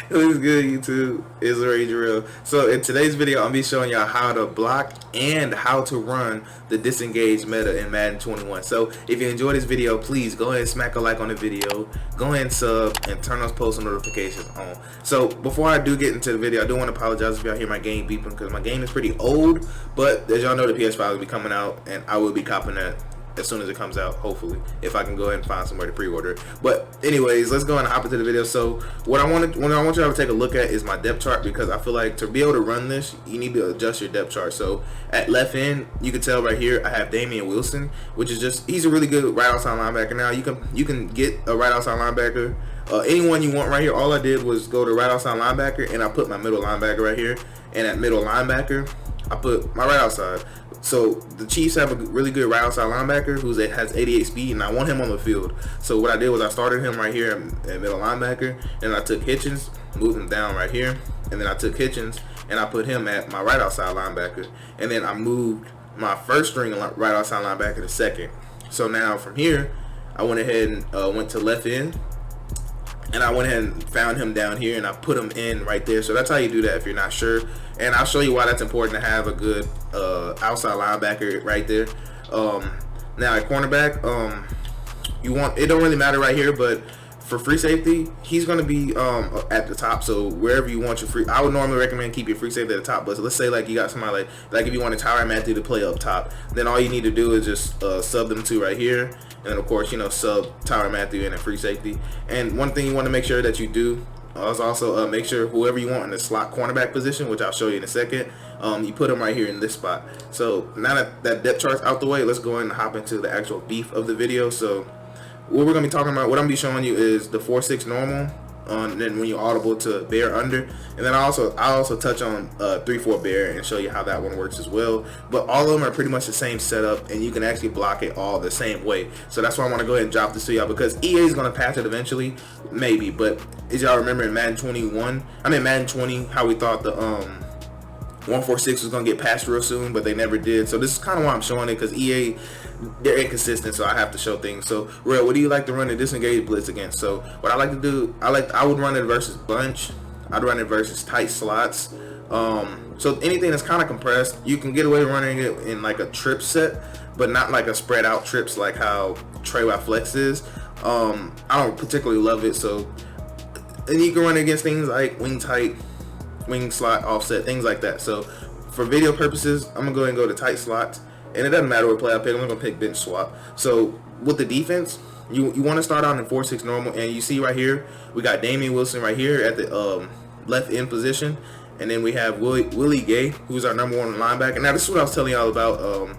What's good, YouTube? It's Ray Drill. So in today's video, I'm be showing y'all how to block and how to run the Disengage meta in Madden 21. So if you enjoy this video, please go ahead and smack a like on the video, go ahead and sub, and turn those post notifications on. So before I do get into the video, I do want to apologize if y'all hear my game beeping because my game is pretty old. But as y'all know, the PS5 will be coming out, and I will be copping that as soon as it comes out, hopefully, if I can go ahead and find somewhere to pre-order it. But anyways, let's go ahead and hop into the video. So what I want y'all to take a look at is my depth chart, because I feel like to be able to run this, you need to adjust your depth chart. So at left end, you can tell right here I have Damian Wilson, which is just, he's a really good right outside linebacker. Now you can get a right outside linebacker, anyone you want right here. All I did was go to right outside linebacker, and I put my middle linebacker right here, and at middle linebacker I put my right outside. So the Chiefs have a really good right outside linebacker who has 88 speed, and I want him on the field. So what I did was I started him right here at middle linebacker, and I took Hitchens, moved him down right here, and then I took Hitchens and I put him at my right outside linebacker, and then I moved my first string right outside linebacker to second. So now from here, I went ahead and went to left end, and I went ahead and found him down here, and I put him in right there. So that's how you do that if you're not sure, and I'll show you why that's important to have a good outside linebacker right there. Now at cornerback, you want, it don't really matter right here, but for free safety, he's going to be at the top. So wherever you want your free, I would normally recommend keep your free safety at the top. But let's say like you got somebody like if you want Tyrann Mathieu to play up top, then all you need to do is just sub them to right here, and then of course, you know, sub Tyrann Mathieu in a free safety. And one thing you want to make sure that you do is also make sure whoever you want in the slot cornerback position, which I'll show you in a second, you put them right here in this spot. So now that depth chart's out the way, let's go ahead and hop into the actual beef of the video. So what we're going to be talking about, what I'm going to be showing you is the 4-6 normal, and then when you audible to bear under, and then I also touch on 3-4 bear and show you how that one works as well. But all of them are pretty much the same setup, and you can actually block it all the same way. So that's why I want to go ahead and drop this to y'all, because EA is going to patch it eventually, maybe. But as y'all remember in Madden 20, how we thought the 146 was going to get patched real soon, but they never did. So this is kind of why I'm showing it, because EA, they're inconsistent, so I have to show things. So Real, what do you like to run the Disengage Blitz against? So what I like to do, I would run it versus bunch, I'd run it versus tight slots. So anything that's kind of compressed, you can get away running it in like a trip set, but not like a spread out trips like how Trey Flex is. I don't particularly love it. So, and you can run it against things like wing tight, wing slot, offset, things like that. So for video purposes, I'm gonna go ahead and go to tight slots, and it doesn't matter what play I pick. I'm gonna pick bench swap. So with the defense, you want to start out in 4-6 normal, and you see right here we got Damian Wilson right here at the left end position, and then we have Willie Gay, who's our #1 linebacker. Now this is what I was telling y'all about.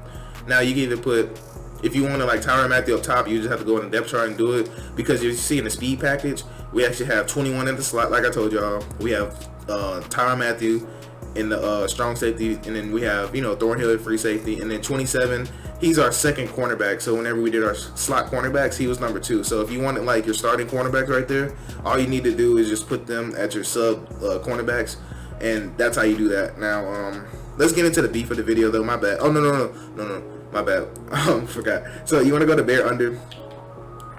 Now you can either put, if you want to like Tyrann Mathieu up top, you just have to go in the depth chart and do it, because you see in the speed package we actually have 21 in the slot. Like I told y'all, we have Tyrann Mathieu in the strong safety, and then we have, you know, Thornhill at free safety, and then 27, he's our second cornerback. So whenever we did our slot cornerbacks, he was #2. So if you wanted like your starting cornerbacks right there, all you need to do is just put them at your sub cornerbacks, and that's how you do that. Now let's get into the beef of the video though. My bad. Oh no, my bad. Forgot. So you want to go to bear under,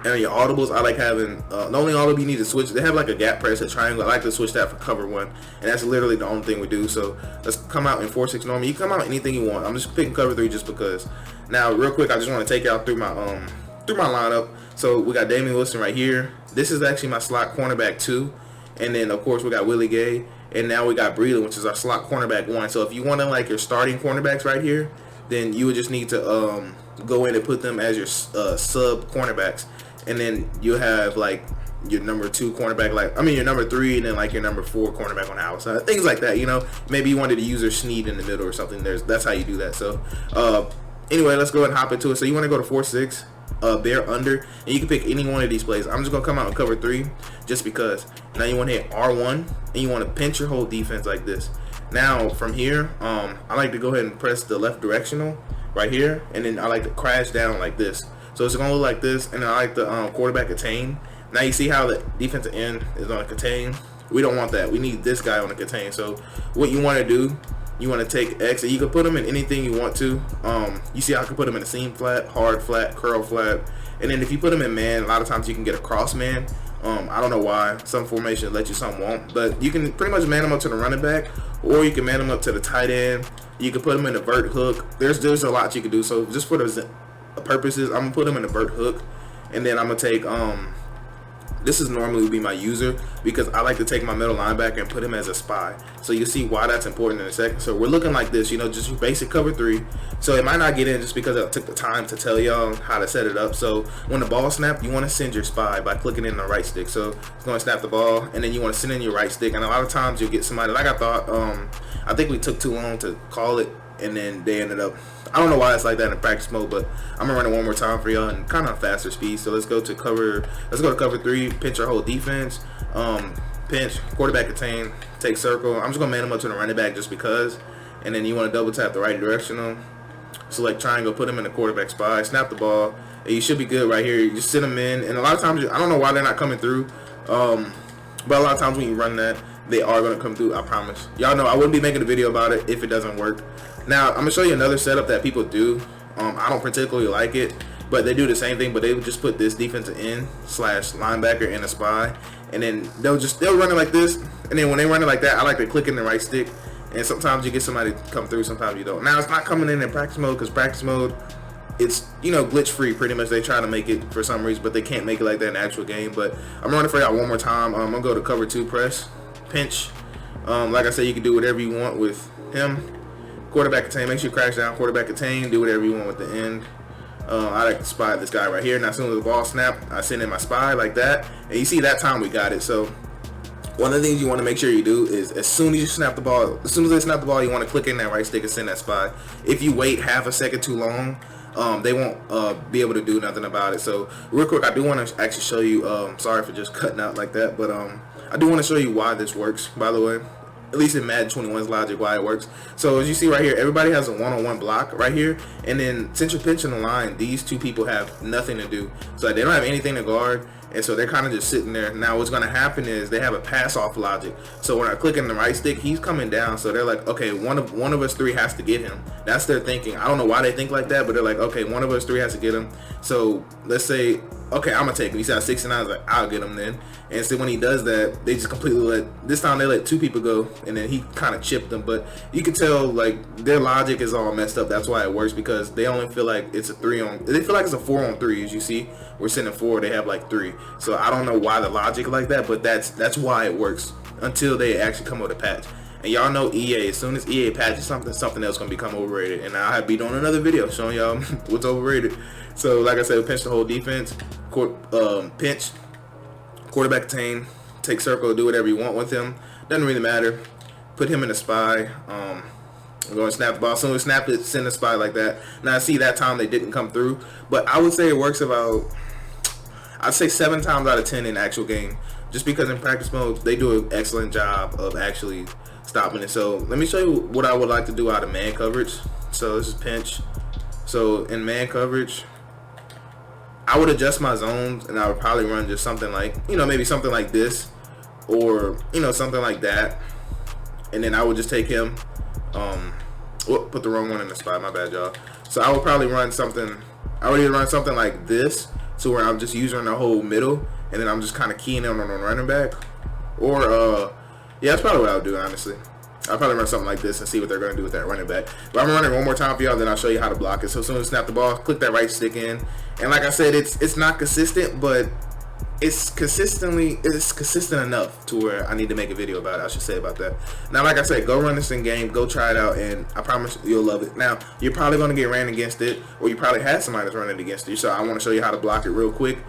and your audibles, I like having the only audible you need to switch, they have like a gap press, a triangle. I like to switch that for cover one, and that's literally the only thing we do. So let's come out in 4-6 normal. You come out anything you want. I'm just picking cover 3 just because. Now real quick, I just want to take y'all through my lineup. So we got Damian Wilson right here. This is actually my slot cornerback 2, and then of course we got Willie Gay, and now we got Breeden, which is our slot cornerback 1. So if you want to like your starting cornerbacks right here, then you would just need to go in and put them as your sub cornerbacks, and then you'll have like your #2 cornerback, like your #3, and then like your #4 cornerback on the outside, things like that. You know, maybe you wanted to use your Snead in the middle or something. That's how you do that. So anyway, let's go ahead and hop into it. So you want to go to 4-6 bear under, and you can pick any one of these plays. I'm just gonna come out and cover 3 just because. Now you want to hit R1, and you want to pinch your whole defense like this. Now from here, I like to go ahead and press the left directional right here, and then I like to crash down like this. So it's gonna look like this, and I like the quarterback contain. Now you see how the defensive end is on a contain. We don't want that. We need this guy on a contain. So what you want to do, you want to take X, and you can put them in anything you want to. You see how I can put them in a seam flat, hard flat, curl flat, and then if you put them in man, a lot of times you can get a cross man. I don't know why. Some formations let you, some won't. But you can pretty much man them up to the running back, or you can man them up to the tight end. You can put them in the vert hook. There's a lot you can do. So just for the purposes, I'm gonna put them in the vert hook, and then I'm gonna take this is normally be my user, because I like to take my middle linebacker and put him as a spy. So you'll see why that's important in a second. So we're looking like this, you know, just basic cover 3. So it might not get in just because I took the time to tell y'all how to set it up. So when the ball snapped, you want to send your spy by clicking in the right stick. So it's going to snap the ball, and then you want to send in your right stick. And a lot of times you'll get somebody, like I thought, I think we took too long to call it, and then they ended up, I don't know why it's like that in practice mode, but I'm gonna run it one more time for y'all and kind of faster speed. So let's go to cover 3, pinch our whole defense, pinch, quarterback contain, take circle. I'm just gonna man them up to the running back just because, and then you want to double tap the right directional, select triangle, put them in the quarterback spy, snap the ball, and you should be good right here. You just sit them in, and a lot of times, I don't know why they're not coming through, but a lot of times when you run that, they are going to come through, I promise. Y'all know I wouldn't be making a video about it if it doesn't work. Now, I'm going to show you another setup that people do. I don't particularly like it, but they do the same thing, but they would just put this defensive end / linebacker in a spy, and then they'll run it like this, and then when they run it like that, I like to click in the right stick, and sometimes you get somebody to come through, sometimes you don't. Now, it's not coming in practice mode, because practice mode, it's, you know, glitch free pretty much. They try to make it for some reason, but they can't make it like that in the actual game. But I'm running for y'all one more time. I'm gonna go to cover 2 press, pinch. Like I said, you can do whatever you want with him. Quarterback contain, make sure you crash down. Quarterback contain, do whatever you want with the end. I like to spy this guy right here. Now as soon as the ball snapped, I send in my spy like that, and you see that time we got it. So one of the things you want to make sure you do is as soon as you snap the ball, as soon as they snap the ball, you want to click in that right stick and send that spy. If you wait half a second too long, they won't be able to do nothing about it. So real quick, I do want to actually show you, sorry for just cutting out like that, but I do want to show you why this works, by the way, at least in Madden 21's logic, why it works. So as you see right here, everybody has a one-on-one block right here, and then since you're pinching the line, these two people have nothing to do, so they don't have anything to guard, and so they're kind of just sitting there. Now what's going to happen is they have a pass-off logic. So when I click in the right stick, he's coming down, so they're like, okay, one of us 3 has to get him. That's their thinking. I don't know why they think like that, but they're like, okay, one of us 3 has to get him. So let's say, okay, I'm gonna take him. He's at 69. I was like, I'll get him then. And so when he does that, they just completely this time they let 2 people go, and then he kind of chipped them. But you can tell like their logic is all messed up. That's why it works, because they only feel like it's a 3 on. They feel like it's a 4 on 3. As you see, we're sending 4. They have like 3. So I don't know why the logic like that, but that's why it works until they actually come with a patch. And y'all know EA, as soon as EA patches something else gonna become overrated. And I'll be doing another video showing y'all what's overrated. So like I said, we pinch the whole defense, pinch, quarterback contain, take circle, do whatever you want with him. Doesn't really matter. Put him in a spy. I'm going to snap the ball. As soon as we snap it, send a spy like that. Now I see that time they didn't come through, but I would say it works about, I'd say 7 times out of 10 in the actual game, just because in practice mode they do an excellent job of actually stopping it. So let me show you what I would like to do out of man coverage. So this is pinch. So in man coverage, I would adjust my zones, and I would probably run just something like, you know, maybe something like this, or, you know, something like that. And then I would just take him, put the wrong one in the spot, my bad, y'all. So I would probably run something, I would either run something like this, so where I'm just using the whole middle, and then I'm just kind of keying in on the running back. Or, yeah, that's probably what I would do, honestly. I'll probably run something like this and see what they're going to do with that running back. But I'm going to run it one more time for y'all, then I'll show you how to block it. So as soon as you snap the ball, click that right stick in. And like I said, it's not consistent, but it's consistent enough to where I need to make a video about it, I should say about that. Now, like I said, go run this in game, go try it out, and I promise you'll love it. Now, you're probably going to get ran against it, or you probably had somebody that's running against you, so I want to show you how to block it real quick.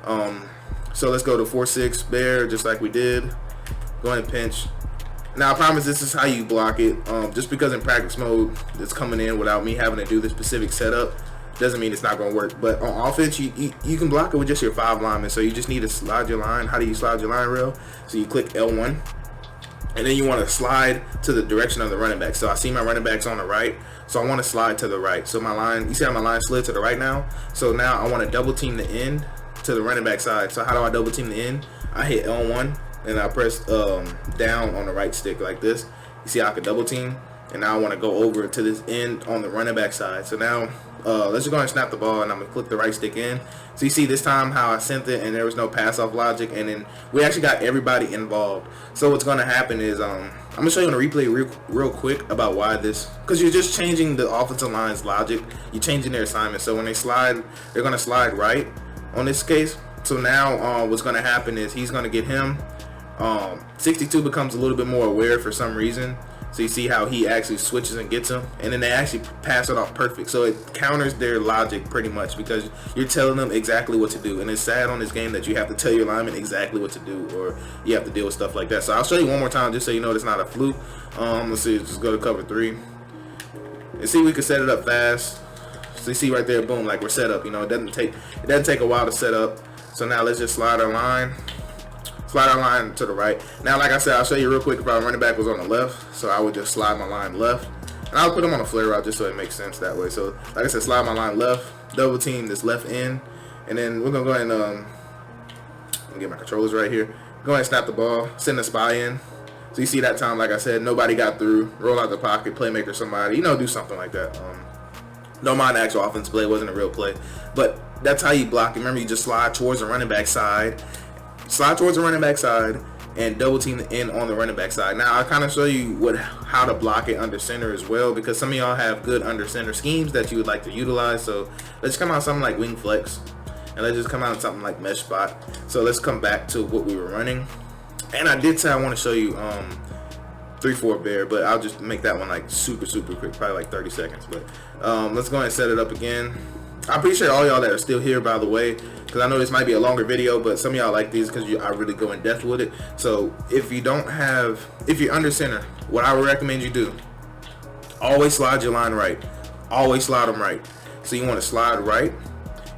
So let's go to 4-6 bear, just like we did. Go ahead and pinch. Now I promise this is how you block it. Just because in practice mode it's coming in without me having to do the specific setup doesn't mean it's not going to work. But on offense, you can block it with just your 5 linemen. So you just need to slide your line. How do you slide your line rail? So you click L1, and then you want to slide to the direction of the running back. So I see my running backs on the right, so I want to slide to the right. So my line, you see how my line slid to the right now? So now I want to double team the end to the running back side. So how do I double team the end? I hit L1, and I press down on the right stick like this. You see how I can double team? And now I want to go over to this end on the running back side. So now let's just go ahead and snap the ball, and I'm going to click the right stick in. So you see this time how I sent it and there was no pass off logic, and then we actually got everybody involved. So what's going to happen is I'm going to show you on the replay real quick about why this, because you're just changing the offensive line's logic. You're changing their assignment. So when they slide, they're going to slide right on this case. So now what's going to happen is he's going to get him. 62 becomes a little bit more aware for some reason. So you see how he actually switches and gets him, and then they actually pass it off perfect. So it counters their logic pretty much, because you're telling them exactly what to do. And it's sad on this game that you have to tell your lineman exactly what to do, or you have to deal with stuff like that. So I'll show you one more time just so you know it's not a fluke. Let's see, just go to cover 3. And see, we can set it up fast. So you see right there, boom, like we're set up. You know, it doesn't take a while to set up. So now let's just slide our line. Slide our line to the right. Now, like I said, I'll show you real quick if our running back was on the left. So I would just slide my line left. And I'll put him on a flare route just so it makes sense that way. So, like I said, slide my line left, double team this left end. And then we're going to go ahead and let me get my controllers right here. Go ahead and snap the ball, send the spy in. So you see that time, like I said, nobody got through. Roll out the pocket, playmaker somebody. You know, do something like that. Don't mind the actual offense play. It wasn't a real play. But that's how you block it. Remember, you just slide towards the running back side. Slide towards the running back side and double team the end on the running back side. Now I'll kind of show you how to block it under center as well, because some of y'all have good under center schemes that you would like to utilize. So let's come out something like wing flex, and let's just come out something like mesh spot. So let's come back to what we were running. And I did say I want to show you 3-4 bear, but I'll just make that one like super quick, probably like 30 seconds. But let's go ahead and set it up again. I appreciate all y'all that are still here, by the way, because I know this might be a longer video, but some of y'all like these because I really go in depth with it. So if you're under center, what I would recommend you do, always slide your line right. Always slide them right. So you want to slide right,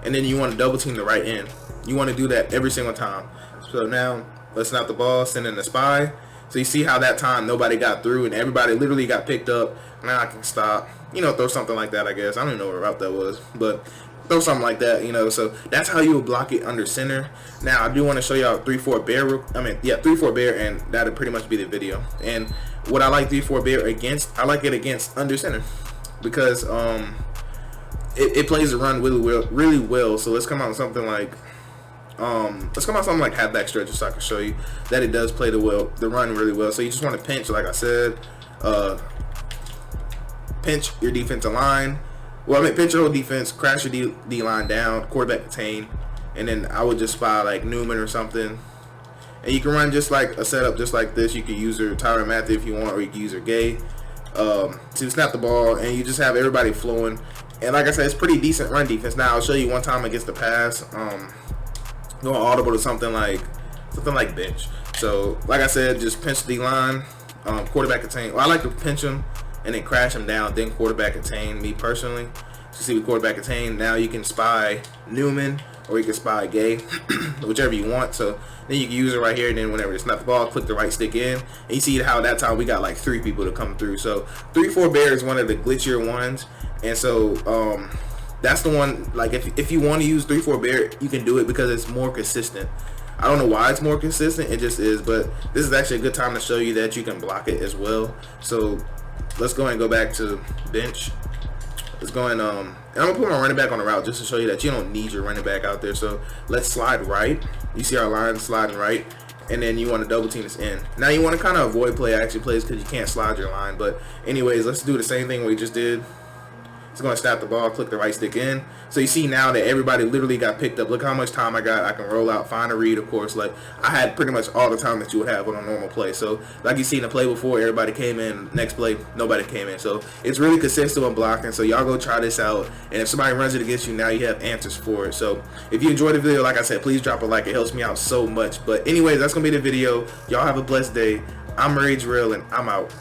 and then you want to double team the right end. You want to do that every single time. So now let's snap the ball, send in the spy. So you see how that time nobody got through and everybody literally got picked up. Now I can stop, you know, throw something like that, I guess. I don't even know what route that was, but throw something like that, you know. So that's how you would block it under center. Now I do want to show y'all 3-4 bear. 3-4 bear, and that'll pretty much be the video. And what I like 3-4 bear against, I like it against under center, because it plays the run really well. So let's come out with something like halfback stretch, so I can show you that it does play the run really well. So you just want to pinch, like I said, pinch your defensive line. Well, I mean, pinch your whole defense, crash your D line down, quarterback contain, and then I would just spy like Newman or something. And you can run just like a setup just like this. You can use your Tyrann Mathieu if you want, or you can use your Gay to snap the ball, and you just have everybody flowing. And like I said, it's pretty decent run defense. Now I'll show you one time against the pass. Going audible to something like bench. So like I said, just pinch the line, quarterback contain. Well, I like to pinch him and then crash him down, then quarterback contain, me personally. So see, with quarterback contain, now you can spy Newman or you can spy Gay, whichever you want. So then you can use it right here, and then whenever it's not the ball, click the right stick in. And you see how that time we got like 3 people to come through. So 3-4 bear is one of the glitchier ones, and so that's the one. Like if you want to use 3-4 bear, you can do it because it's more consistent. I don't know why it's more consistent, it just is. But this is actually a good time to show you that you can block it as well. So let's go ahead and go back to bench. Let's go and I'm gonna put my running back on the route just to show you that you don't need your running back out there. So let's slide right. You see our line sliding right, and then you want to double team this in. Now you want to kind of avoid play action plays because you can't slide your line. But anyways, let's do the same thing we just did. It's going to snap the ball, click the right stick in. So you see now that everybody literally got picked up. Look how much time I got. I can roll out, find a read, of course. Like, I had pretty much all the time that you would have on a normal play. So like you see in the play before, everybody came in. Next play, nobody came in. So it's really consistent with blocking. So y'all go try this out. And if somebody runs it against you, now you have answers for it. So if you enjoyed the video, like I said, please drop a like. It helps me out so much. But anyways, that's going to be the video. Y'all have a blessed day. I'm Rage Real, and I'm out.